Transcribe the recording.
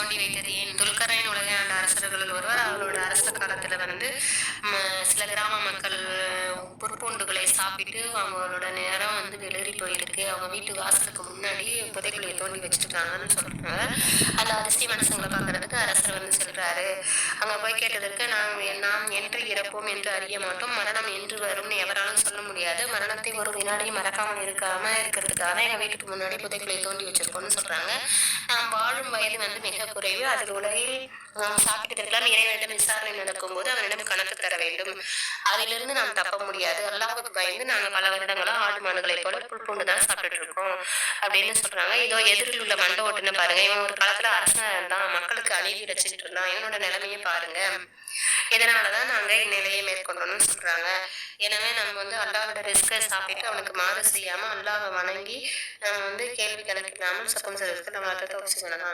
தோண்டி வைத்தது ஏன்? துல்கர்னைன் உலகை ஆண்ட அரசர்களுள் ஒருவர். அவரோட அரச காலத்துல சில கிராம மக்கள் புற்பூண்டுகளை சாப்பிட்டு அவங்களோட நேரம் வெளிரி போயிருக்கு. அவங்க வீட்டு வாசலுக்கு முன்னாடி புதைக்குழியை தோண்டி வச்சிருக்காங்கன்னு சொல்றாங்க. அந்த அதிர்ஷ்டி மனுஷங்களை பார்க்கறதுக்கு அரசர் செல்றாரு. அங்க போய் கேட்டதற்கு, நாம் என்று இறப்போம் என்று அறிய மாட்டோம், மரணம் என்று வரும்னு எவராலும் சொல்ல முடியாது, மரணத்தை ஒரு வினாடியும் மறக்காமல் இருக்கிறதுக்காக எங்க வீட்டுக்கு முன்னாடி புதைக்குழியை தோண்டி வச்சிருக்கோம்னு சொல்றாங்க. நாம் வாழும் வயது மிக குறைவு. அதில் உலகில் சாப்பிட்டு இருக்கலாம். இறைவனிடம் விசாரணை நடக்கும் போது அவனிடம் கணக்கு தர வேண்டும். அதிலிருந்து நாம் தப்ப முடியாது. அல்லாஹ்வுக்கு பயந்து நாங்க பல வருடங்களா ஆடு மாடுகளை போல புல் பூண்டுதான் சாப்பிட்டு இருக்கோம் அப்படின்னு சொல்றாங்க. இதோ எதிரில் உள்ள மண்ட ஓட்டுன்னு பாருங்க. இவன் ஒரு காலத்துல அரசன் தான், மக்களுக்கு அநீதி வச்சுட்டு இருந்தான். இவனோட நிலைமையை பாருங்க. இதனாலதான் நாங்க இந்நிலையை மேற்கொண்டோம்னு சொல்றாங்க. எனவே நம்ம அல்லாஹ்வோட ரிஸ்கை சாப்பிட்டு அவனுக்கு மாறு செய்யாம அல்லாஹ்வை வணங்கி நம்ம கேள்வி கணக்கில்லாமல் சப்பம் செய்வதற்கு நம்ம அர்த்தத்தை வச்சுக்கணும்.